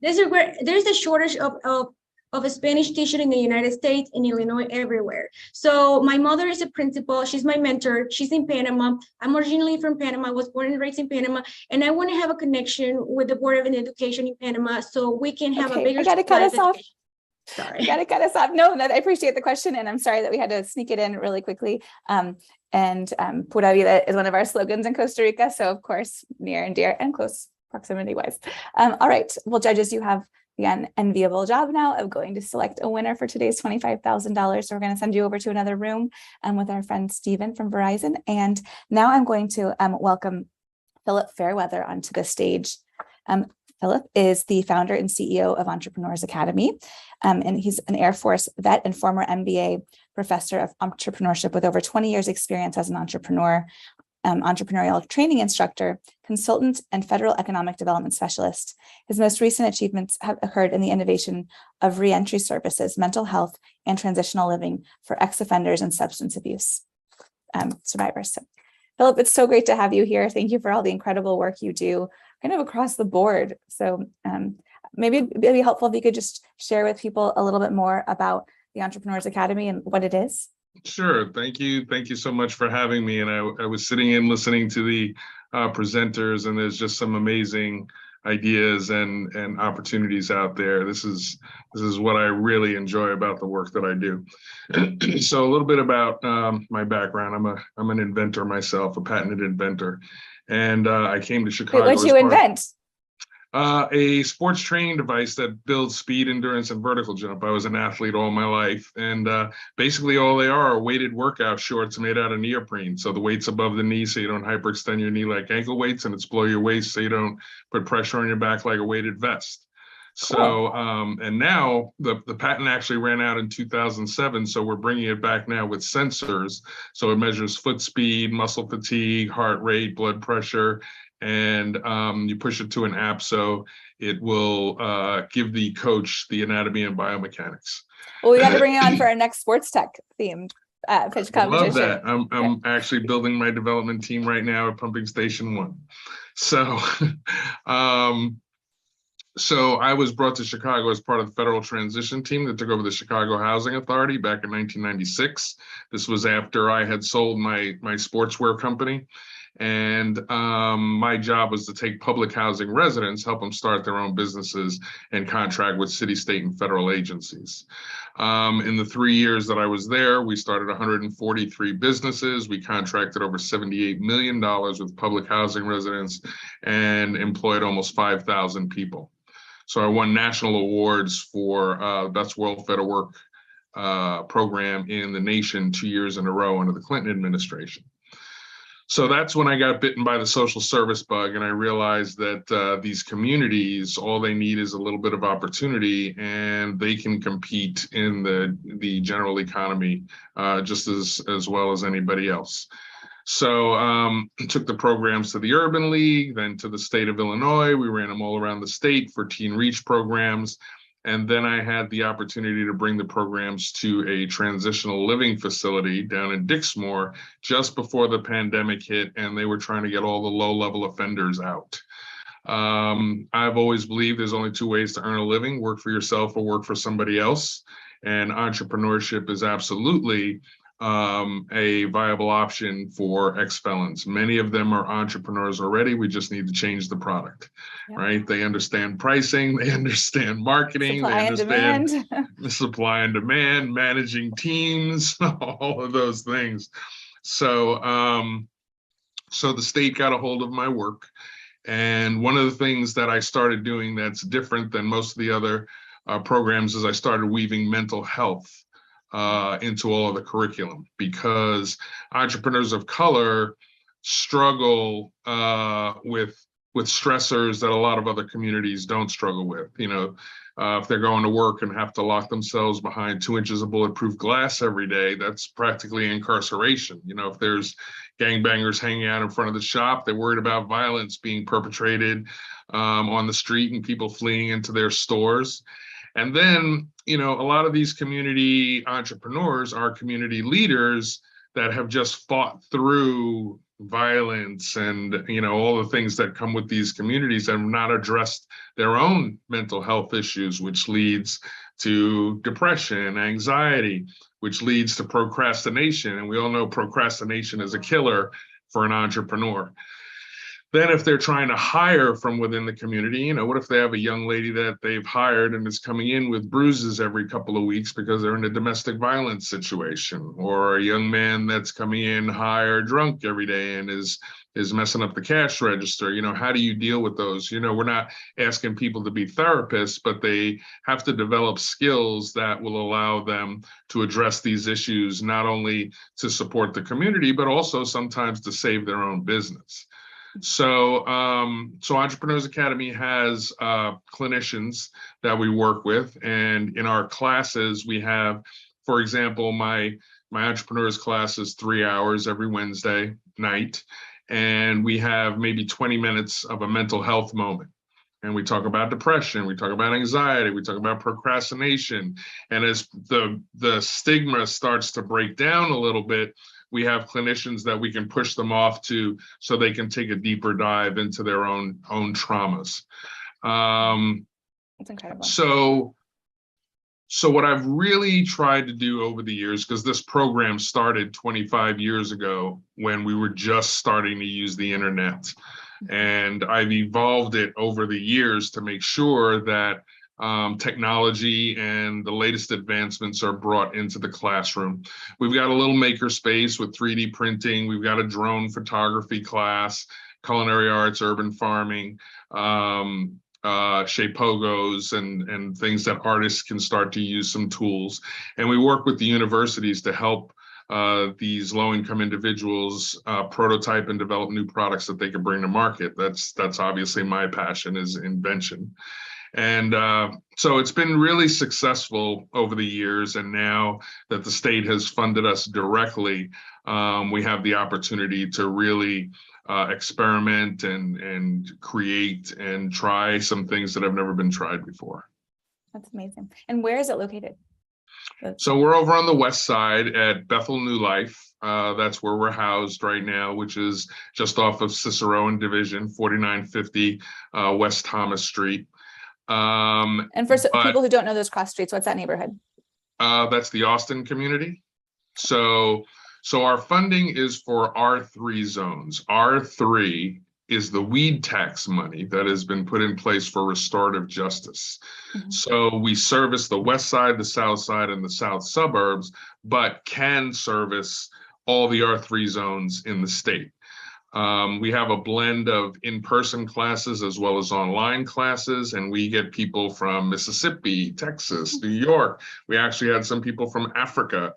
There's a shortage of a Spanish teacher in the United States, in Illinois, everywhere. So my mother is a principal. She's my mentor. She's in Panama. I'm originally from Panama. I was born and raised in Panama. And I want to have a connection with the Board of Education in Panama so we can have a bigger. I got to cut us off. Sorry. You got to cut us off. No, I appreciate the question. And I'm sorry that we had to sneak it in really quickly. Pura Vida is one of our slogans in Costa Rica. So of course, near and dear and close proximity wise. All right. Well, judges, you have the enviable job now of going to select a winner for today's $25,000. So we're going to send you over to another room with our friend Stephen from Verizon. And now I'm going to welcome Philip Fairweather onto the stage. Philip is the founder and CEO of Entrepreneurs Academy, and he's an Air Force vet and former MBA professor of entrepreneurship with over 20 years experience as an entrepreneur, entrepreneurial training instructor, consultant, and federal economic development specialist. His most recent achievements have occurred in the innovation of reentry services, mental health, and transitional living for ex-offenders and substance abuse survivors. So, Philip, it's so great to have you here. Thank you for all the incredible work you do kind of across the board. So maybe it'd be helpful if you could just share with people a little bit more about the Entrepreneurs Academy and what it is. Sure. Thank you. Thank you so much for having me. And I was sitting in listening to the presenters, and there's just some amazing ideas and opportunities out there. This is what I really enjoy about the work that I do. So a little bit about my background. I'm an inventor myself, a patented inventor. And I came to Chicago. Wait, what'd you invent? A sports training device that builds speed, endurance, and vertical jump. I was an athlete all my life. And basically all they are weighted workout shorts made out of neoprene. So the weight's above the knee so you don't hyperextend your knee like ankle weights, and it's below your waist so you don't put pressure on your back like a weighted vest. So, and now the patent actually ran out in 2007. So we're bringing it back now with sensors. So it measures foot speed, muscle fatigue, heart rate, blood pressure, and you push it to an app. So it will give the coach the anatomy and biomechanics. Well, we got to bring it on for our next sports tech themed pitch competition. I love that. I'm actually building my development team right now at Pumping Station 1. So, So I was brought to Chicago as part of the federal transition team that took over the Chicago Housing Authority back in 1996. This was after I had sold my sportswear company. And my job was to take public housing residents, help them start their own businesses, and contract with city, state, and federal agencies. In the 3 years that I was there, we started 143 businesses. We contracted over $78 million with public housing residents and employed almost 5,000 people. So I won national awards for Best Welfare Work program in the nation 2 years in a row under the Clinton administration. So that's when I got bitten by the social service bug, and I realized that these communities, all they need is a little bit of opportunity, and they can compete in the general economy just as well as anybody else. So took the programs to the Urban League, then to the state of Illinois. We ran them all around the state for Teen Reach programs. And then I had the opportunity to bring the programs to a transitional living facility down in Dixmoor just before the pandemic hit, and they were trying to get all the low-level offenders out. I've always believed there's only two ways to earn a living: work for yourself or work for somebody else. And entrepreneurship is absolutely a viable option for ex-felons. Many of them are entrepreneurs already. We just need to change the product, right? They understand pricing, they understand marketing, Supply they understand and demand. the supply and demand, managing teams, all of those things. So, so the state got a hold of my work. And one of the things that I started doing that's different than most of the other programs is I started weaving mental health into all of the curriculum, because entrepreneurs of color struggle with stressors that a lot of other communities don't struggle with. You know, if they're going to work and have to lock themselves behind 2 inches of bulletproof glass every day, that's practically incarceration. You know, if there's gangbangers hanging out in front of the shop, they're worried about violence being perpetrated on the street and people fleeing into their stores. And then, you know, a lot of these community entrepreneurs are community leaders that have just fought through violence and, you know, all the things that come with these communities and have not addressed their own mental health issues, which leads to depression, anxiety, which leads to procrastination. And we all know procrastination is a killer for an entrepreneur. Then if they're trying to hire from within the community, you know, what if they have a young lady that they've hired and is coming in with bruises every couple of weeks because they're in a domestic violence situation, or a young man that's coming in high or drunk every day and is messing up the cash register? You know, how do you deal with those? You know, we're not asking people to be therapists, but they have to develop skills that will allow them to address these issues, not only to support the community, but also sometimes to save their own business. So, so Entrepreneurs Academy has clinicians that we work with, and in our classes we have, for example, my entrepreneurs class is 3 hours every Wednesday night, and we have maybe 20 minutes of a mental health moment. And we talk about depression, we talk about anxiety, we talk about procrastination. And as the stigma starts to break down a little bit, we have clinicians that we can push them off to so they can take a deeper dive into their own traumas. That's incredible. So what I've really tried to do over the years, because this program started 25 years ago when we were just starting to use the internet, and I've evolved it over the years to make sure that technology and the latest advancements are brought into the classroom. We've got a little maker space with 3D printing. We've got a drone photography class, culinary arts, urban farming, Shapogos and things that artists can start to use some tools. And we work with the universities to help these low-income individuals prototype and develop new products that they can bring to market. That's obviously my passion, is invention. And so it's been really successful over the years. And now that the state has funded us directly, we have the opportunity to really experiment and create and try some things that have never been tried before. That's amazing. And where is it located? So we're over on the west side at Bethel New Life. That's where we're housed right now, which is just off of Cicero and Division, 4950 West Thomas Street. And for people who don't know those cross streets, what's that neighborhood? That's the Austin community. So our funding is for R3 zones. R3 is the weed tax money that has been put in place for restorative justice. Mm-hmm. So we service the west side, the south side, and the south suburbs, but can service all the R3 zones in the state. We have a blend of in-person classes as well as online classes, and we get people from Mississippi, Texas, New York. We actually had some people from Africa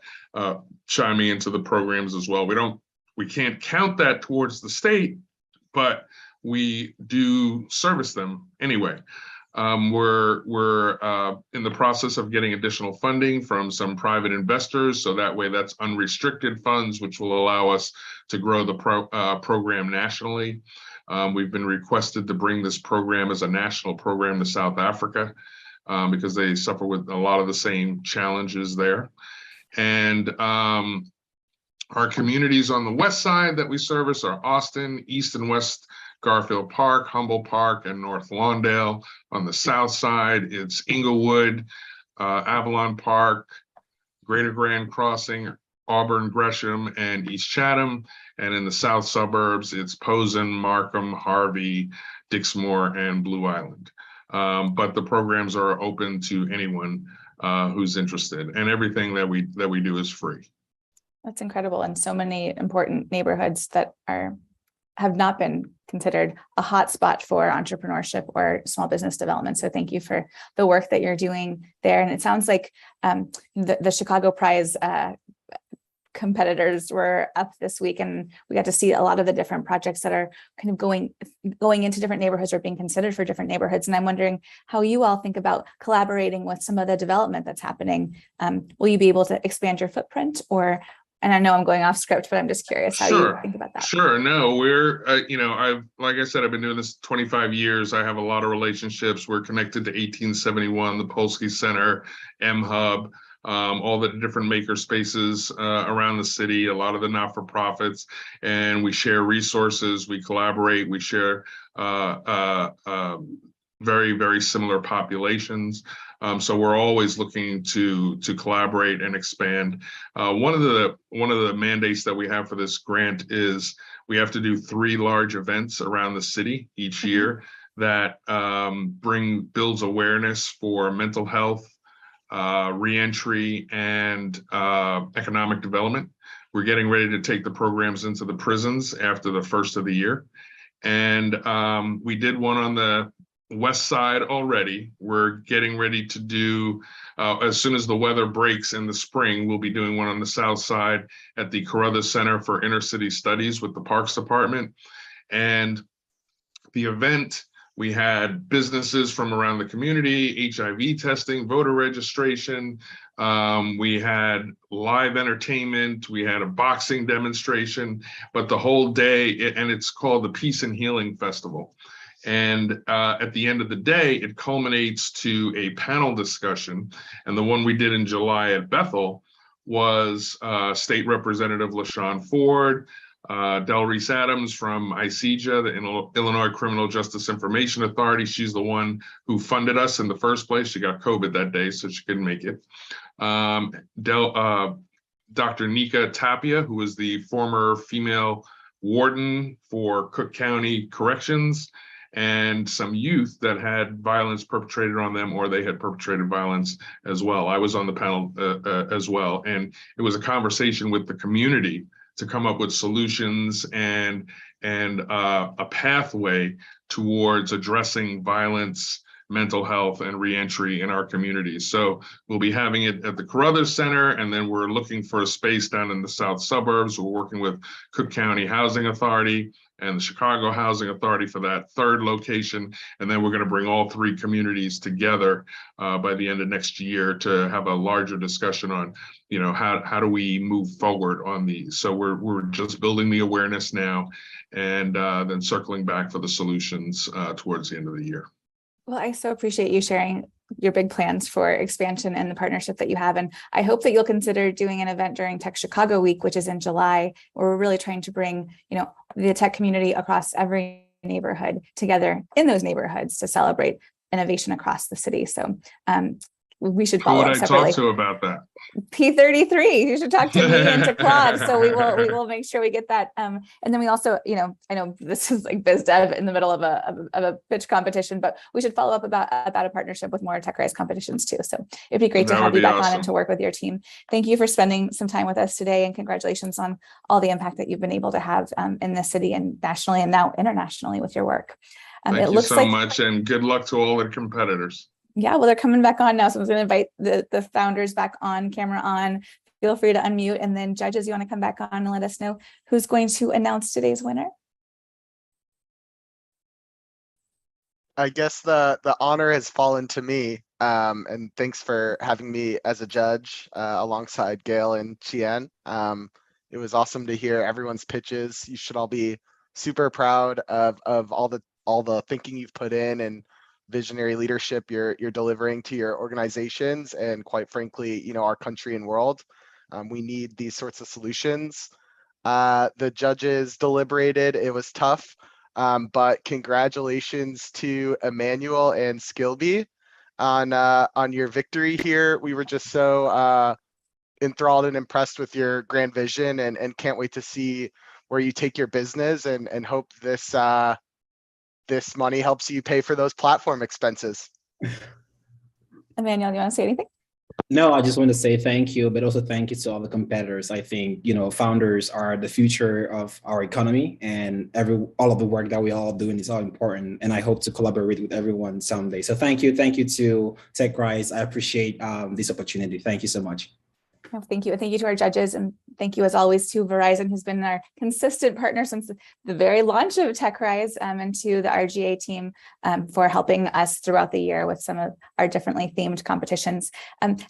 chiming into the programs as well. We can't count that towards the state, but we do service them anyway. We're in the process of getting additional funding from some private investors, so that way that's unrestricted funds, which will allow us to grow the program nationally. We've been requested to bring this program as a national program to South Africa. because they suffer with a lot of the same challenges there. And our communities on the west side that we service are Austin, East and West Garfield Park, Humboldt Park, and North Lawndale. On the south side, it's Inglewood, Avalon Park, Greater Grand Crossing, Auburn, Gresham, and East Chatham. And in the south suburbs, it's Posen, Markham, Harvey, Dixmoor, and Blue Island. But the programs are open to anyone who's interested, and everything that we do is free. That's incredible. And so many important neighborhoods that have not been considered a hotspot for entrepreneurship or small business development. So thank you for the work that you're doing there. And it sounds like the Chicago Prize competitors were up this week, and we got to see a lot of the different projects that are kind of going into different neighborhoods or being considered for different neighborhoods. And I'm wondering how you all think about collaborating with some of the development that's happening. Will you be able to expand your footprint, or? And I know I'm going off script, but I'm just curious how you think about that. Sure. No, we're, like I said, I've been doing this 25 years. I have a lot of relationships. We're connected to 1871, the Polsky Center, M-Hub, all the different maker spaces around the city, a lot of the not-for-profits, and we share resources, we collaborate, we share very, very similar populations. So we're always looking to collaborate and expand. One of the mandates that we have for this grant is we have to do 3 large events around the city each year that builds awareness for mental health, reentry, and economic development. We're getting ready to take the programs into the prisons after the first of the year. And we did one on the west side already. We're getting ready to do, as soon as the weather breaks in the spring, we'll be doing one on the south side at the Carruthers Center for Inner City Studies with the Parks Department. And the event, we had businesses from around the community, HIV testing, voter registration. We had live entertainment. We had a boxing demonstration, but the whole day, and it's called the Peace and Healing Festival. And at the end of the day, it culminates to a panel discussion. And the one we did in July at Bethel was State Representative LaShawn Ford, Del Reese Adams from ICJA, the Illinois Criminal Justice Information Authority. She's the one who funded us in the first place. She got COVID that day, so she couldn't make it. Dr. Nika Tapia, who was the former female warden for Cook County Corrections, and some youth that had violence perpetrated on them, or they had perpetrated violence as well. I was on the panel as well. And it was a conversation with the community to come up with solutions and a pathway towards addressing violence, mental health, and reentry in our communities. So we'll be having it at the Carruthers Center, and then we're looking for a space down in the south suburbs. We're working with Cook County Housing Authority and the Chicago Housing Authority for that third location. And then we're going to bring all 3 communities together by the end of next year to have a larger discussion on, how do we move forward on these. So we're just building the awareness now, and then circling back for the solutions towards the end of the year. Well, I so appreciate you sharing your big plans for expansion and the partnership that you have. And I hope that you'll consider doing an event during Tech Chicago Week, which is in July, where we're really trying to bring, the tech community across every neighborhood together in those neighborhoods to celebrate innovation across the city. So we should follow up separately. Who would I talk to about that? P33. You should talk to me and to Claude. So we will make sure we get that. And then we also, I know this is like biz dev in the middle of a pitch competition, but we should follow up about a partnership with more TechRise competitions too. So it'd be great to have you back on and to work with your team. Thank you for spending some time with us today, and congratulations on all the impact that you've been able to have in this city and nationally and now internationally with your work. Thank you so much, and good luck to all the competitors. Yeah, well, they're coming back on now. So I'm going to invite the founders back on, camera on. Feel free to unmute. And then judges, you want to come back on and let us know who's going to announce today's winner? I guess the honor has fallen to me. And thanks for having me as a judge alongside Gale and Chian. It was awesome to hear everyone's pitches. You should all be super proud of all the thinking you've put in and visionary leadership you're delivering to your organizations and, quite frankly, you know, our country and world. We need these sorts of solutions. The judges deliberated. It was tough, but congratulations to Emmanuel and Skilbi on your victory here. We were just so enthralled and impressed with your grand vision, and can't wait to see where you take your business, and hope this this money helps you pay for those platform expenses. Emmanuel, you want to say anything? No, I just want to say thank you, but also thank you to all the competitors. I think, you know, founders are the future of our economy, and all of the work that we all doing is all important. And I hope to collaborate with everyone someday. So thank you to TechRise. I appreciate this opportunity. Thank you so much. No, thank you. And thank you to our judges. And thank you, as always, to Verizon, who's been our consistent partner since the very launch of TechRise, and to the RGA team for helping us throughout the year with some of our differently themed competitions.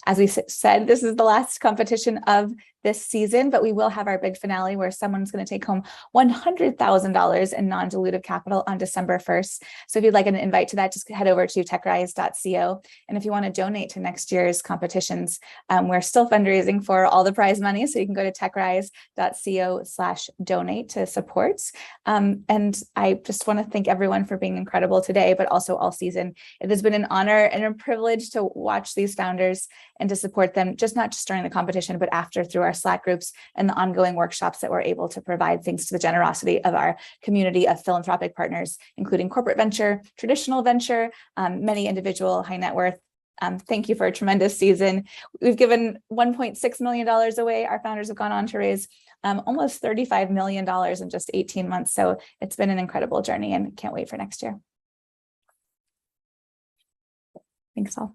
As we said, this is the last competition of this season, but we will have our big finale where someone's going to take home $100,000 in non-dilutive capital on December 1st. So if you'd like an invite to that, just head over to techrise.co. And if you want to donate to next year's competitions, we're still fundraising for all the prize money. So you can go to techrise.co/donate to support. And I just want to thank everyone for being incredible today, but also all season. It has been an honor and a privilege to watch these founders and to support them, not just during the competition, but after, through our Slack groups and the ongoing workshops that we're able to provide, thanks to the generosity of our community of philanthropic partners, including corporate venture, traditional venture, many individual high net worth. Thank you for a tremendous season. We've given $1.6 million away. Our founders have gone on to raise almost $35 million in just 18 months. So it's been an incredible journey, and can't wait for next year. Thanks all.